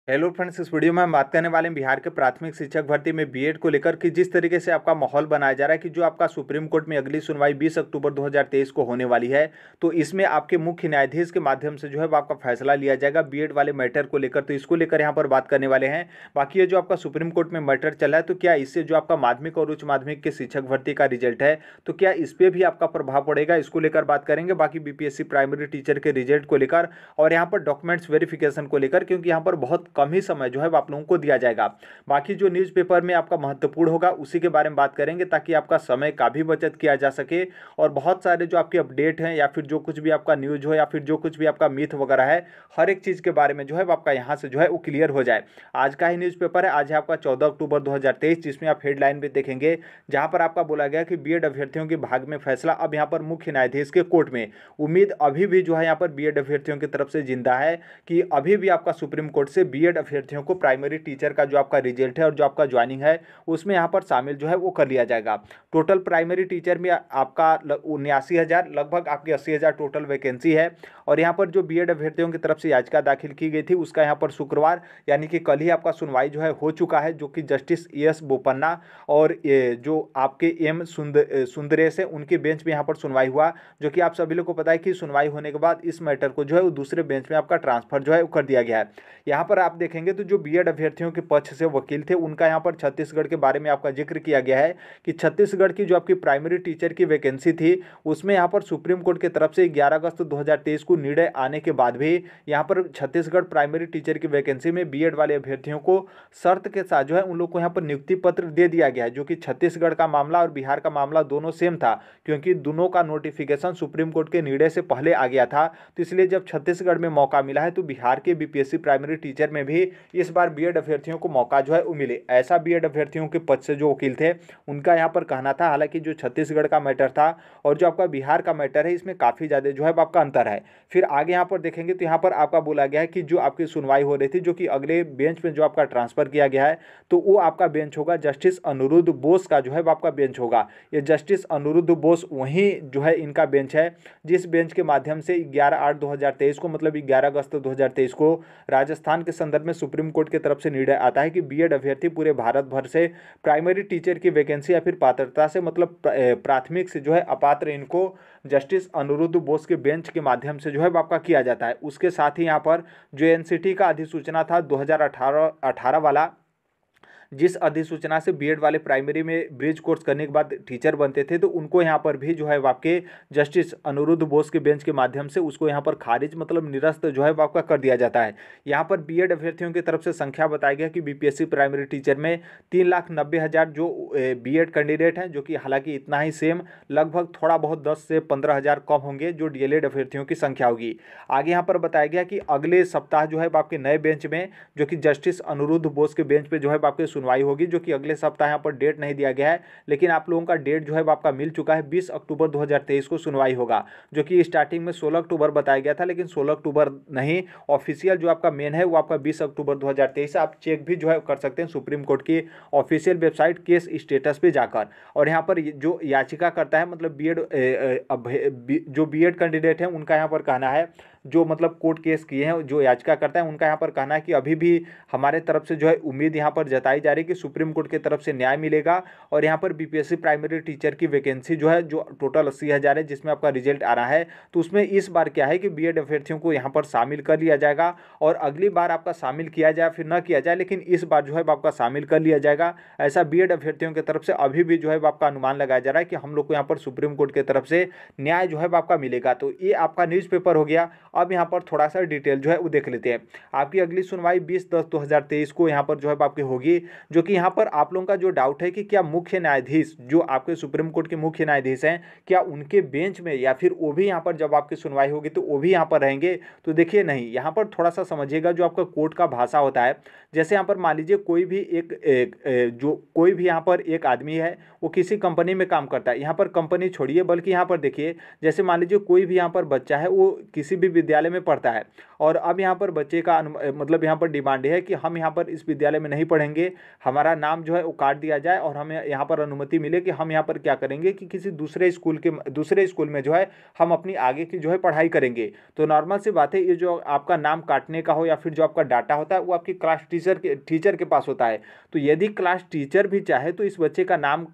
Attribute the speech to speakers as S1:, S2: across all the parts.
S1: Hello friends, इस video में हम बात करने वाले हैं बिहार के प्राथमिक शिक्षक भर्ती में बीएड को लेकर कि जिस तरीके से आपका माहौल बनाया जा रहा है कि जो आपका सुप्रीम कोर्ट में अगली सुनवाई 20 अक्टूबर 2023 को होने वाली है। तो इसमें आपके मुख्य न्यायाधीश के माध्यम से जो है वो आपका फैसला लिया जाएगा बीएड वाले मैटर को लेकर। तो इसको लेकर यहाँ पर बात करने वाले हैं। बाकी ये जो आपका सुप्रीम कोर्ट में मैटर चला है, तो क्या इससे जो आपका माध्यमिक और उच्च माध्यमिक के शिक्षक भर्ती का रिजल्ट है, तो क्या इस पर भी आपका प्रभाव पड़ेगा, इसको लेकर बात करेंगे। बाकी बीपीएससी प्राइमरी टीचर के रिजल्ट को लेकर और यहाँ पर डॉक्यूमेंट्स वेरिफिकेशन को लेकर, क्योंकि यहाँ पर बहुत कम ही समय जो है आप लोगों को दिया जाएगा। बाकी जो न्यूज़पेपर में आपका महत्वपूर्ण होगा उसी के बारे में बात करेंगे, ताकि आपका समय का भी बचत किया जा सके और बहुत सारे जो आपके अपडेट हैं या फिर जो कुछ भी आपका न्यूज हो या फिर जो कुछ भी आपका मीथ वगैरह है, हर एक चीज़ के बारे में जो है आपका यहाँ से जो है वो क्लियर हो जाए। आज का ही न्यूज़पेपर है, आज है आपका 14 अक्टूबर 2023, जिसमें आप हेडलाइन भी देखेंगे जहाँ पर आपका बोला गया कि बीएड अभ्यर्थियों के भाग में फैसला अब यहाँ पर मुख्य न्यायाधीश के कोर्ट में। उम्मीद अभी भी जो है यहाँ पर बीएड अभ्यर्थियों की तरफ से जिंदा है कि अभी भी आपका सुप्रीम कोर्ट से बीएड अभ्यर्थियों को प्राइमरी टीचर का जो आपका रिजल्ट है और जो आपका ज्वाइनिंग है उसमें यहाँ पर शामिल जो है वो कर लिया जाएगा। टोटल प्राइमरी टीचर में आपका 79,000 लगभग आपकी 80,000 टोटल वैकेंसी है। और यहाँ पर जो बीएड अभ्यर्थियों की तरफ से याचिका दाखिल की गई थी उसका यहाँ पर शुक्रवार यानी कि कल ही आपका सुनवाई जो है हो चुका है, जो कि जस्टिस एस बोपन्ना और जो आपके एम सुंदरेश है उनके बेंच में यहाँ पर सुनवाई हुआ। जो कि आप सभी लोग को पता है कि सुनवाई होने के बाद इस मैटर को जो है वो दूसरे बेंच में आपका ट्रांसफर जो है वो कर दिया गया है। यहाँ पर आप देखेंगे तो जो बीएड अभ्यर्थियों के पक्ष से वकील थे उनका यहाँ पर छत्तीसगढ़ के बारे में आपका जिक्र किया गया है कि छत्तीसगढ़ की जो आपकी प्राइमरी टीचर की वैकेंसी थी उसमें यहाँ पर सुप्रीम कोर्ट की तरफ से 11 अगस्त 2023 को निर्णय आने के बाद भी यहाँ पर छत्तीसगढ़ प्राइमरी टीचर की वैकेंसी में बीएड वाले अभ्यर्थियों को शर्त के साथ जो है उन लोग को यहाँ पर नियुक्ति पत्र दे दिया गया है। जो कि छत्तीसगढ़ का मामला और बिहार का मामला दोनों सेम था, क्योंकि दोनों का नोटिफिकेशन सुप्रीम कोर्ट के निर्णय से पहले आ गया था। तो इसलिए जब छत्तीसगढ़ में मौका मिला है तो बिहार के बीपीएससी प्राइमरी टीचर में भी इस बार बीएड अभ्यर्थियों को मौका जो है वो मिले, ऐसा बीएड अभ्यर्थियों के पक्ष से जो वकील थे उनका यहाँ पर कहना था। हालांकि जो छत्तीसगढ़ का मैटर था और जो आपका बिहार का मैटर है इसमें काफ़ी ज़्यादा जो है आपका अंतर है। फिर आगे यहाँ पर देखेंगे तो यहाँ पर आपका बोला गया है कि जो आपकी सुनवाई हो रही थी, जो कि अगले बेंच में जो आपका ट्रांसफर किया गया है, तो वो आपका बेंच होगा जस्टिस अनिरुद्ध बोस का जो है वो आपका बेंच होगा। ये जस्टिस अनिरुद्ध बोस वहीं जो है इनका बेंच है जिस बेंच के माध्यम से 11/8/2023 को मतलब 11 अगस्त 2023 को राजस्थान के संदर्भ में सुप्रीम कोर्ट की तरफ से निर्णय आता है कि बीएड अभ्यर्थी पूरे भारत भर से प्राइमरी टीचर की वैकेंसी या फिर पात्रता से मतलब प्राथमिक से जो है अपात्र इनको जस्टिस अनिरुद्ध बोस के बेंच के माध्यम से जो है आपका किया जाता है। उसके साथ ही यहाँ पर जो एनसीटी का अधिसूचना था 2018 वाला, जिस अधिसूचना से बीएड वाले प्राइमरी में ब्रिज कोर्स करने के बाद टीचर बनते थे, तो उनको यहाँ पर भी जो है आपके जस्टिस अनिरुद्ध बोस के बेंच के माध्यम से उसको यहाँ पर खारिज मतलब निरस्त जो है आपका कर दिया जाता है। यहाँ पर बीएड अभ्यर्थियों की तरफ से संख्या बताया गया कि बीपीएससी प्राइमरी टीचर में 3,90,000 जो बीएड कैंडिडेट हैं, जो कि हालांकि इतना ही सेम लगभग थोड़ा बहुत 10 से 15,000 कम होंगे जो डीएलएड अभ्यर्थियों की संख्या होगी। आगे यहाँ पर बताया गया कि अगले सप्ताह जो है आपके नए बेंच में जो कि जस्टिस अनिरुद्ध बोस के बेंच पे जो है आपके सुनवाई होगी, जो कि अगले सप्ताह यहाँ पर डेट नहीं दिया गया है, लेकिन आप लोगों का डेट जो है आपका मिल चुका है। 20 अक्टूबर 2023 को सुनवाई होगा, जो कि स्टार्टिंग में 16 अक्टूबर बताया गया था, लेकिन 16 अक्टूबर नहीं, ऑफिशियल जो आपका मेन है वो आपका 20 अक्टूबर 2023। आप चेक भी जो है कर सकते हैं सुप्रीम कोर्ट की ऑफिशियल वेबसाइट केस स्टेटस पे जाकर। और यहाँ पर जो याचिका करता है मतलब जो बीएड कैंडिडेट है उनका यहाँ पर कहना है, जो मतलब कोर्ट केस किए हैं जो याचिका करता है उनका यहाँ पर कहना है कि अभी भी हमारे तरफ से जो है उम्मीद यहाँ पर जताई जा रही है कि सुप्रीम कोर्ट की तरफ से न्याय मिलेगा और यहाँ पर बीपीएससी प्राइमरी टीचर की वैकेंसी जो है जो टोटल 80,000 है जिसमें आपका रिजल्ट आ रहा है, तो उसमें इस बार क्या है कि बीएड अभ्यर्थियों को यहाँ पर शामिल कर लिया जाएगा। और अगली बार आपका शामिल किया जाए फिर न किया जाए, लेकिन इस बार जो है आपका शामिल कर लिया जाएगा, ऐसा बीएड अभ्यर्थियों की तरफ से अभी भी जो है आपका अनुमान लगाया जा रहा है कि हम लोग को यहाँ पर सुप्रीम कोर्ट की तरफ से न्याय जो है आपका मिलेगा। तो ये आपका न्यूज़पेपर हो गया। अब यहाँ पर थोड़ा सा डिटेल जो है वो देख लेते हैं। आपकी अगली सुनवाई 20/10/2023 को यहाँ पर जो है आपकी होगी, जो कि यहाँ पर आप लोगों का जो डाउट है कि क्या मुख्य न्यायाधीश जो आपके सुप्रीम कोर्ट के मुख्य न्यायाधीश हैं क्या उनके बेंच में या फिर वो भी यहाँ पर जब आपकी सुनवाई होगी तो वो भी यहाँ पर रहेंगे। तो देखिए नहीं, यहाँ पर थोड़ा सा समझिएगा जो आपका कोर्ट का भाषा होता है। जैसे यहाँ पर मान लीजिए कोई भी कोई भी यहाँ पर एक आदमी है वो किसी कंपनी में काम करता है, यहाँ पर कंपनी छोड़िए बल्कि यहाँ पर देखिए जैसे मान लीजिए कोई भी यहाँ पर बच्चा है वो किसी भी विद्यालय में पढ़ता है और अब यहाँ पर बच्चे का मतलब यहाँ पर डिमांड है कि हम यहाँ पर इस विद्यालय में नहीं पढ़ेंगे, हमारा नाम जो है वो काट दिया जाए और हमें यहाँ पर अनुमति मिले कि हम यहाँ पर क्या करेंगे कि किसी दूसरे स्कूल में जो है हम अपनी आगे की जो है पढ़ाई करेंगे। तो नॉर्मल सी बात है, ये जो आपका नाम काटने का हो या फिर जो आपका डाटा होता है वो आपकी क्लास टीचर के पास होता है। तो यदि क्लास टीचर भी चाहे तो इस बच्चे का नाम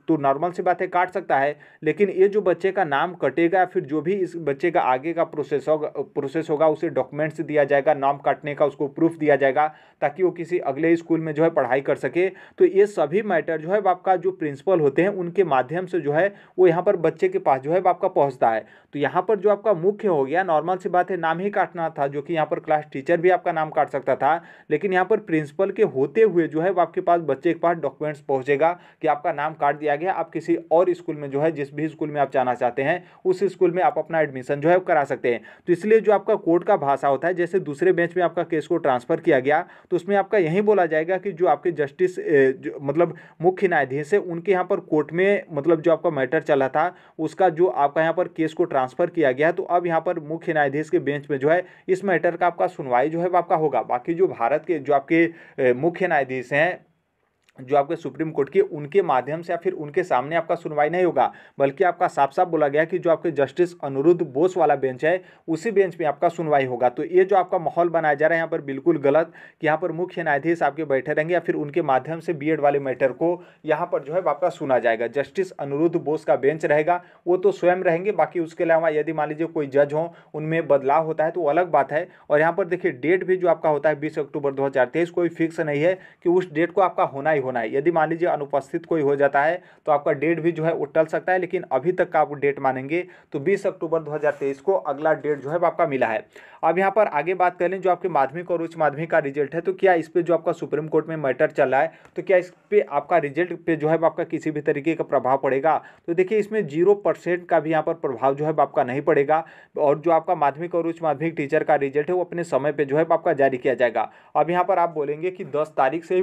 S1: तो नॉर्मल सी बात है काट सकता है, लेकिन ये जो बच्चे का नाम कटेगा फिर जो भी इस बच्चे का आगे का प्रोसेस होगा उसे डॉक्यूमेंट्स दिया जाएगा, नाम काटने का उसको प्रूफ दिया जाएगा ताकि वो किसी अगले स्कूल में जो है पढ़ाई कर सके। तो ये सभी मैटर जो है आपका जो प्रिंसिपल होते हैं उनके माध्यम से जो है वो यहाँ पर बच्चे के पास जो है आपका पहुँचता है। तो यहाँ पर जो आपका मुख्य हो गया, नॉर्मल सी बात है नाम ही काटना था, जो कि यहाँ पर क्लास टीचर भी आपका नाम काट सकता था, लेकिन यहाँ पर प्रिंसिपल के होते हुए जो है आपके पास बच्चे के पास डॉक्यूमेंट्स पहुँचेगा कि आपका नाम काट दिया गया, आप किसी और स्कूल में जो है जिस भी स्कूल में आप जाना चाहते हैं उस स्कूल में आप अपना एडमिशन जो है करा सकते हैं। तो इसलिए जो आपका कोर्ट का भाषा होता है, जैसे दूसरे बेंच में आपका केस को ट्रांसफर किया गया तो उसमें आपका यही बोला जाएगा कि जो आपके जस्टिस मतलब मुख्य न्यायाधीश है उनके यहाँ पर कोर्ट में मतलब जो आपका मैटर चला था उसका जो आपका यहाँ पर केस को ट्रांसफर किया गया, तो अब यहाँ पर मुख्य न्यायाधीश के बेंच में जो है इस मैटर का आपका सुनवाई जो है आपका होगा। बाकी जो भारत के जो आपके मुख्य न्यायाधीश हैं जो आपके सुप्रीम कोर्ट के, उनके माध्यम से या फिर उनके सामने आपका सुनवाई नहीं होगा, बल्कि आपका साफ साफ बोला गया कि जो आपके जस्टिस अनिरुद्ध बोस वाला बेंच है उसी बेंच में आपका सुनवाई होगा। तो ये जो आपका माहौल बनाया जा रहा है यहाँ पर बिल्कुल गलत, कि यहाँ पर मुख्य न्यायाधीश आपके बैठे रहेंगे या फिर उनके माध्यम से बीएड वाले मैटर को यहाँ पर जो है आपका सुना जाएगा। जस्टिस अनिरुद्ध बोस का बेंच रहेगा, वो तो स्वयं रहेंगे, बाकी उसके अलावा यदि मान लीजिए कोई जज हो उनमें बदलाव होता है तो अलग बात है। और यहाँ पर देखिए डेट भी जो आपका होता है 20 अक्टूबर 2023, कोई फिक्स नहीं है कि उस डेट को आपका होना ही होना है। यदि मान लीजिए अनुपस्थित कोई हो जाता है तो आपका डेट भी जो है वो टल सकता है, लेकिन अभी तक का आप डेट मानेंगे तो 20 अक्टूबर 2023 को अगला डेट जो है आपका मिला है। अब यहाँ पर आगे बात कर लें जो आपके माध्यमिक और उच्च माध्यमिक का रिजल्ट है, तो क्या इस पे जो आपका सुप्रीम कोर्ट में मैटर चल रहा है तो क्या इस पे आपका रिजल्ट पे जो है आपका किसी भी तरीके का प्रभाव पड़ेगा? तो देखिए इसमें 0% का भी यहाँ पर प्रभाव जो है आपका नहीं पड़ेगा, और जो आपका माध्यमिक और उच्च माध्यमिक टीचर का रिजल्ट है वो अपने समय पे जो है आपका जारी किया जाएगा। अब यहाँ पर आप बोलेंगे कि 10 तारीख से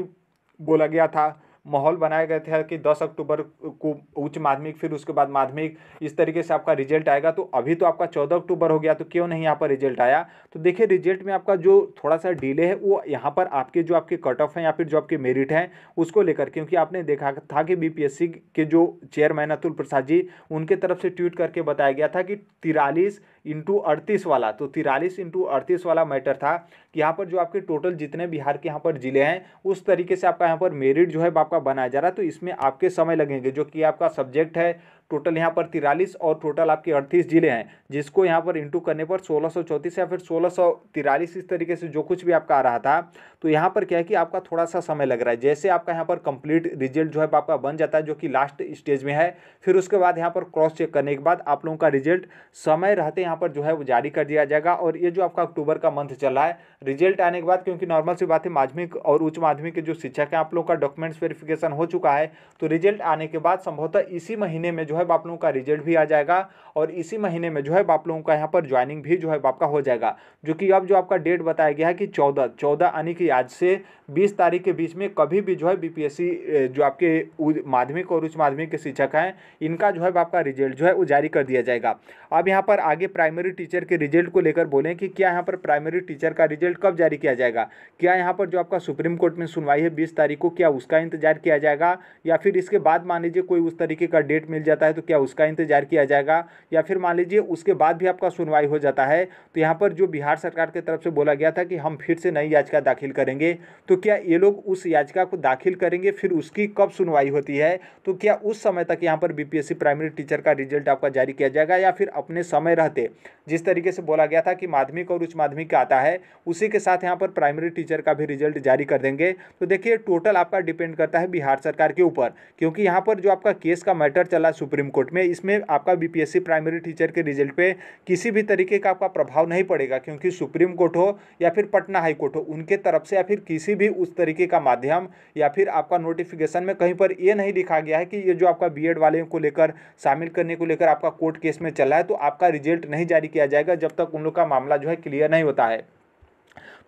S1: बोला गया था, माहौल बनाया गया था कि 10 अक्टूबर को उच्च माध्यमिक फिर उसके बाद माध्यमिक इस तरीके से आपका रिजल्ट आएगा, तो अभी तो आपका 14 अक्टूबर हो गया, तो क्यों नहीं यहाँ पर रिजल्ट आया? तो देखिए रिजल्ट में आपका जो थोड़ा सा डिले है वो यहाँ पर आपके जो आपके कट ऑफ हैं या फिर जो आपके मेरिट हैं उसको लेकर, क्योंकि आपने देखा था कि बीपीएससी के जो चेयरमैन अतुल प्रसाद जी उनके तरफ से ट्वीट करके बताया गया था कि 43x38 वाला, तो 43x38 वाला मैटर था कि यहाँ पर जो आपके टोटल जितने बिहार के यहाँ पर जिले हैं उस तरीके से आपका यहाँ पर मेरिट जो है आपका बनाया जा रहा है। तो इसमें आपके समय लगेंगे, जो कि आपका सब्जेक्ट है टोटल यहाँ पर 43 और टोटल आपके 38 जिले हैं, जिसको यहाँ पर इंटू करने पर 1634 या फिर 1643 इस तरीके से जो कुछ भी आपका आ रहा था। तो यहाँ पर क्या है कि आपका थोड़ा सा समय लग रहा है। जैसे आपका यहाँ पर कंप्लीट रिजल्ट जो है आपका बन जाता है, जो कि लास्ट स्टेज में है, फिर उसके बाद यहाँ पर क्रॉस चेक करने के बाद आप लोगों का रिजल्ट समय रहते यहाँ पर जो है वो जारी कर दिया जाएगा। और ये जो आपका अक्टूबर का मंथ चल रहा है, रिजल्ट आने के बाद, क्योंकि नॉर्मल सी बात है माध्यमिक और उच्च माध्यमिक के जो शिक्षक हैं आप लोगों का डॉक्यूमेंट्स वेरिफिकेशन हो चुका है, तो रिजल्ट आने के बाद संभवतः इसी महीने में जो है आप लोगों का रिजल्ट भी आ जाएगा और इसी महीने में जो है आप लोगों का यहाँ पर ज्वाइनिंग भी जो है आपका हो जाएगा। जो कि अब जो आपका डेट बताया गया है कि 14 यानी कि आज से 20 तारीख के बीच में कभी भी जो है बीपीएससी जो आपके माध्यमिक और उच्च माध्यमिक के शिक्षक हैं इनका जो है आपका रिजल्ट जो है वो जारी कर दिया जाएगा। अब यहाँ पर आगे प्राइमरी टीचर के रिजल्ट को लेकर बोलें कि क्या यहाँ पर प्राइमरी टीचर का रिजल्ट कब जारी किया जाएगा? क्या यहाँ पर जो आपका सुप्रीम कोर्ट में सुनवाई है 20 तारीख को, क्या उसका इंतजार किया जाएगा, या फिर इसके बाद मान लीजिए कोई उस तरीके का डेट मिल जाता है तो क्या उसका इंतजार किया जाएगा, या फिर मान लीजिए उसके बाद भी आपका सुनवाई हो जाता है तो यहाँ पर जो बिहार सरकार की तरफ से बोला गया था कि हम फिर से नई याचिका दाखिल करेंगे, तो क्या ये लोग उस याचिका को दाखिल करेंगे, फिर उसकी कब सुनवाई होती है, तो क्या उस समय तक यहाँ पर बीपीएससी प्राइमरी टीचर का रिजल्ट आपका जारी किया जाएगा, या फिर अपने समय रहते जिस तरीके से बोला गया था कि माध्यमिक और उच्च माध्यमिक का आता है उसी के साथ यहाँ पर प्राइमरी टीचर का भी रिजल्ट जारी कर देंगे? तो देखिए टोटल आपका डिपेंड करता है बिहार सरकार के ऊपर, क्योंकि यहाँ पर जो आपका केस का मैटर चला सुप्रीम कोर्ट में, इसमें आपका बीपीएससी प्राइमरी टीचर के रिजल्ट पे किसी भी तरीके का आपका प्रभाव नहीं पड़ेगा, क्योंकि सुप्रीम कोर्ट हो या फिर पटना हाई कोर्ट हो उनके तरफ से या फिर किसी भी उस तरीके का माध्यम या फिर आपका नोटिफिकेशन में कहीं पर ये नहीं लिखा गया है कि ये जो आपका बीएड वाले को लेकर शामिल करने को लेकर आपका कोर्ट केस में चला है तो आपका रिजल्ट नहीं जारी किया जाएगा जब तक उन लोग का मामला जो है क्लियर नहीं होता है।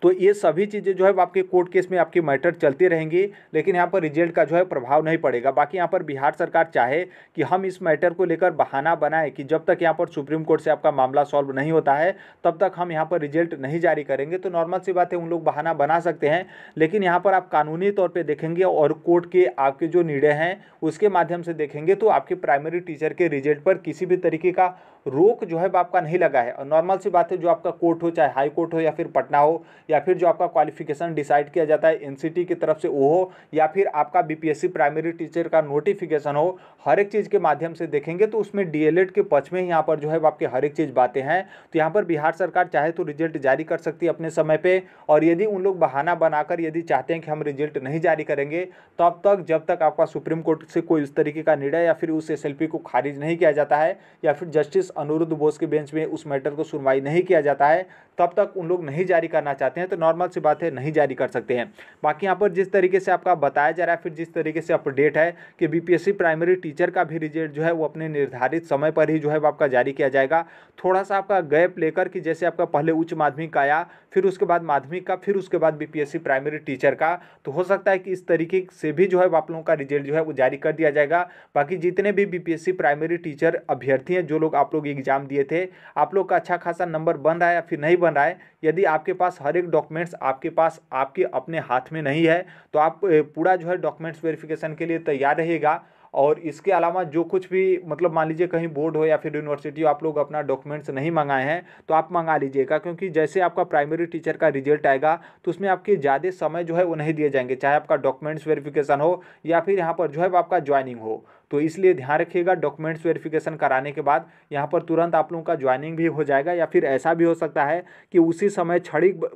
S1: तो ये सभी चीज़ें जो है आपके कोर्ट केस में आपकी मैटर चलती रहेंगी, लेकिन यहाँ पर रिजल्ट का जो है प्रभाव नहीं पड़ेगा। बाकी यहाँ पर बिहार सरकार चाहे कि हम इस मैटर को लेकर बहाना बनाए कि जब तक यहाँ पर सुप्रीम कोर्ट से आपका मामला सॉल्व नहीं होता है तब तक हम यहाँ पर रिजल्ट नहीं जारी करेंगे, तो नॉर्मल सी बात है, उन लोग बहाना बना सकते हैं। लेकिन यहाँ पर आप कानूनी तौर पर देखेंगे और कोर्ट के आपके जो निर्णय हैं उसके माध्यम से देखेंगे तो आपके प्राइमरी टीचर के रिजल्ट पर किसी भी तरीके का रोक जो है आपका नहीं लगा है। और नॉर्मल सी बात है, जो आपका कोर्ट हो, चाहे हाई कोर्ट हो या फिर पटना हो, या फिर जो आपका क्वालिफिकेशन डिसाइड किया जाता है एनसीटी की तरफ से वो हो, या फिर आपका बीपीएससी प्राइमरी टीचर का नोटिफिकेशन हो, हर एक चीज़ के माध्यम से देखेंगे तो उसमें डीएलएड के पक्ष में यहाँ पर जो है आपके हर एक चीज़ बातें हैं। तो यहाँ पर बिहार सरकार चाहे तो रिजल्ट जारी कर सकती है अपने समय पे, और यदि उन लोग बहाना बनाकर यदि चाहते हैं कि हम रिजल्ट नहीं जारी करेंगे तब तक जब तक आपका सुप्रीम कोर्ट से कोई इस तरीके का निर्णय या फिर उस एसएलपी को खारिज नहीं किया जाता है, या फिर जस्टिस अनिरुद्ध बोस के बेंच में उस मैटर को सुनवाई नहीं किया जाता है, तब तक उन लोग नहीं जारी करना चाहते हैं, तो नॉर्मल सी बात है नहीं जारी कर सकते हैं। बाकी यहाँ पर जिस तरीके से आपका बताया जा रहा है, फिर जिस तरीके से अपडेट है कि बीपीएससी प्राइमरी टीचर का भी रिजल्ट जो है वो अपने निर्धारित समय पर ही जो है आपका जारी किया जाएगा। थोड़ा सा आपका गैप लेकर कि जैसे आपका पहले उच्च माध्यमिक का आया, फिर उसके बाद माध्यमिक का, फिर उसके बाद बीपीएससी प्राइमरी टीचर का, तो हो सकता है कि इस तरीके से भी जो है आप लोगों का रिजल्ट जो है वो जारी कर दिया जाएगा। बाकी जितने भी बीपीएससी प्राइमरी टीचर अभ्यर्थी हैं, जो लोग आप लोग एग्जाम दिए थे, आप लोग का अच्छा खासा नंबर बन रहा है या फिर नहीं बन रहा है, यदि आपके पास हर एक डॉक्यूमेंट्स आपके पास आपके अपने हाथ में नहीं है तो आप पूरा जो है डॉक्यूमेंट्स वेरिफिकेशन के लिए तैयार रहिएगा। और इसके अलावा जो कुछ भी मतलब मान लीजिए कहीं बोर्ड हो या फिर यूनिवर्सिटी हो, आप लोग अपना डॉक्यूमेंट्स नहीं मंगाए हैं तो आप मंगा लीजिएगा, क्योंकि जैसे आपका प्राइमरी टीचर का रिजल्ट आएगा तो उसमें आपके ज़्यादा समय जो है वो नहीं दिए जाएंगे, चाहे आपका डॉक्यूमेंट्स वेरिफिकेशन हो या फिर यहाँ पर जो है आपका ज्वाइनिंग हो। तो इसलिए ध्यान रखिएगा, डॉक्यूमेंट्स वेरिफिकेशन कराने के बाद यहाँ पर तुरंत आप लोगों का ज्वाइनिंग भी हो जाएगा, या फिर ऐसा भी हो सकता है कि उसी समय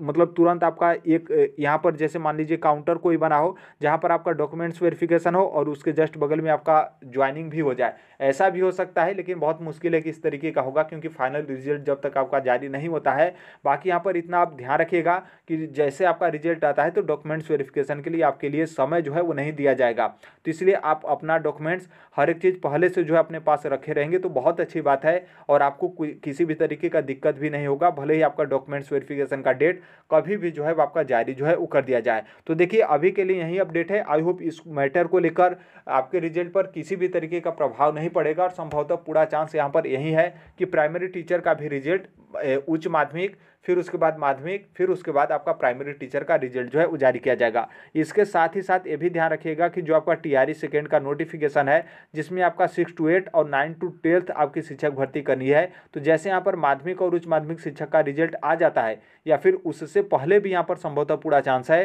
S1: मतलब तुरंत आपका एक यहाँ पर जैसे मान लीजिए काउंटर कोई बना हो जहाँ पर आपका डॉक्यूमेंट्स वेरिफिकेशन हो और उसके जस्ट बगल में आपका ज्वाइनिंग भी हो जाए, ऐसा भी हो सकता है। लेकिन बहुत मुश्किल है कि इस तरीके का होगा, क्योंकि फाइनल रिजल्ट जब तक आपका जारी नहीं होता है। बाकी यहाँ पर इतना आप ध्यान रखिएगा कि जैसे आपका रिजल्ट आता है तो डॉक्यूमेंट्स वेरिफिकेशन के लिए आपके लिए समय जो है वो नहीं दिया जाएगा, तो इसलिए आप अपना डॉक्यूमेंट्स हर एक चीज़ पहले से जो है अपने पास रखे रहेंगे तो बहुत अच्छी बात है, और आपको किसी भी तरीके का दिक्कत भी नहीं होगा, भले ही आपका डॉक्यूमेंट्स वेरिफिकेशन का डेट कभी भी जो है आपका जारी जो है वो कर दिया जाए। तो देखिए अभी के लिए यही अपडेट है। आई होप इस मैटर को लेकर आपके रिजल्ट पर किसी भी तरीके का प्रभाव नहीं पड़ेगा, और संभवतः पूरा चांस यहाँ पर यही है कि प्राइमरी टीचर का भी रिजल्ट उच्च माध्यमिक, फिर उसके बाद माध्यमिक, फिर उसके बाद आपका प्राइमरी टीचर का रिजल्ट जो है वो जारी किया जाएगा। इसके साथ ही साथ ये भी ध्यान रखिएगा कि जो आपका टीआरई सेकेंड का नोटिफिकेशन है, जिसमें आपका 6 to 8 और 9 to 12 आपकी शिक्षक भर्ती करनी है, तो जैसे यहाँ पर माध्यमिक और उच्च माध्यमिक शिक्षक का रिजल्ट आ जाता है या फिर उससे पहले भी यहाँ पर संभवतः पूरा चांस है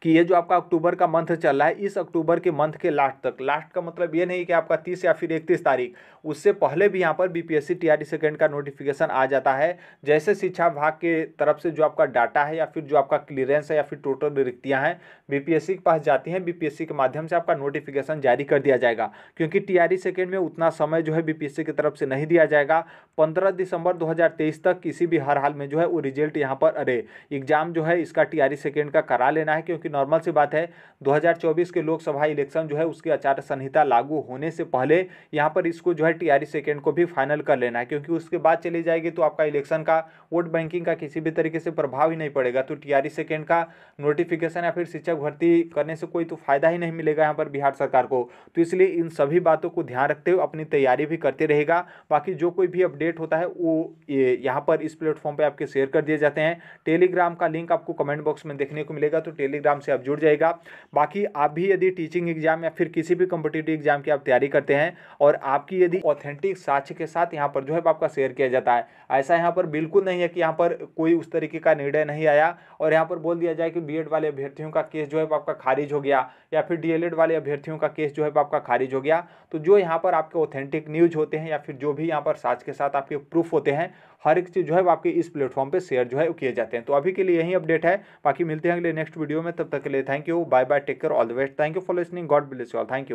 S1: कि ये जो आपका अक्टूबर का मंथ चल रहा है, इस अक्टूबर के मंथ के लास्ट तक, लास्ट का मतलब ये नहीं कि आपका 30 या फिर 31 तारीख, उससे पहले भी यहाँ पर बीपीएससी टीआरई सेकेंड का नोटिफिकेशन आ जाता है। जैसे शिक्षा विभाग के तरफ से जो आपका डाटा है या फिर जो आपका क्लियरेंस है या फिर टोटल रिक्तियाँ हैं बीपीएससी के पास जाती हैं, बीपीएससी के माध्यम से आपका नोटिफिकेशन जारी कर दिया जाएगा, क्योंकि टीआरई सेकेंड में उतना समय जो है बीपीएससी की तरफ से नहीं दिया जाएगा। 15 दिसंबर 2023 तक किसी भी हर हाल में जो है वो रिजल्ट यहाँ पर एग्जाम जो है इसका टीआरई सेकेंड का करा लेना है, क्योंकि नॉर्मल सी बात है 2024 के लोकसभा इलेक्शन जो है उसकी आचार संहिता लागू होने से पहले यहाँ पर इसको जो है टीआरई सेकेंड को भी फाइनल कर लेना है, क्योंकि उसके बाद चली जाएगी तो आपका इलेक्शन का वोट बैंकिंग का किसी भी तरीके से प्रभाव ही नहीं पड़ेगा। तो टीआरई सेकेंड का नोटिफिकेशन या फिर शिक्षक भर्ती करने से कोई तो फायदा ही नहीं मिलेगा यहाँ पर बिहार सरकार को। तो इसलिए इन सभी बातों को ध्यान रखते हुए अपनी तैयारी भी करते रहेगा। बाकी जो कोई भी अपडेट होता है वो यहाँ पर इस प्लेटफॉर्म पे आपके शेयर कर दिए जाते हैं। टेलीग्राम का लिंक आपको कमेंट बॉक्स में देखने को मिलेगा, तो टेलीग्राम से आप जुड़ जाएगा। बाकी आप भी यदि टीचिंग एग्जाम या फिर किसी भी कॉम्पिटिटिव एग्जाम की आप तैयारी करते हैं और आपकी यदि ऑथेंटिक साक्ष्य के साथ यहाँ पर जो है आपका शेयर किया जाता है, ऐसा यहाँ पर बिल्कुल नहीं है कि यहाँ पर कोई उस तरीके का निर्णय नहीं आया और यहाँ पर बोल दिया जाए कि बीएड वाले अभ्यर्थियों का केस जो है आपका खारिज हो गया या फिर डीएलएड वाले अभ्यर्थियों का केस जो है आपका खारिज हो गया। तो जो यहाँ पर आपके ऑथेंटिक न्यूज होते हैं या फिर जो भी यहाँ पर साक्ष्य के साथ आपके प्रूफ होते हैं, हर एक चीज़ जो है वो आपके इस प्लेटफॉर्म पे शेयर जो है वो किए जाते हैं। तो अभी के लिए यही अपडेट है, बाकी मिलते हैं अगले नेक्स्ट वीडियो में। तब तक के लिए thank you, bye bye, take care, all the best, thank you for listening, God bless you all, thank you.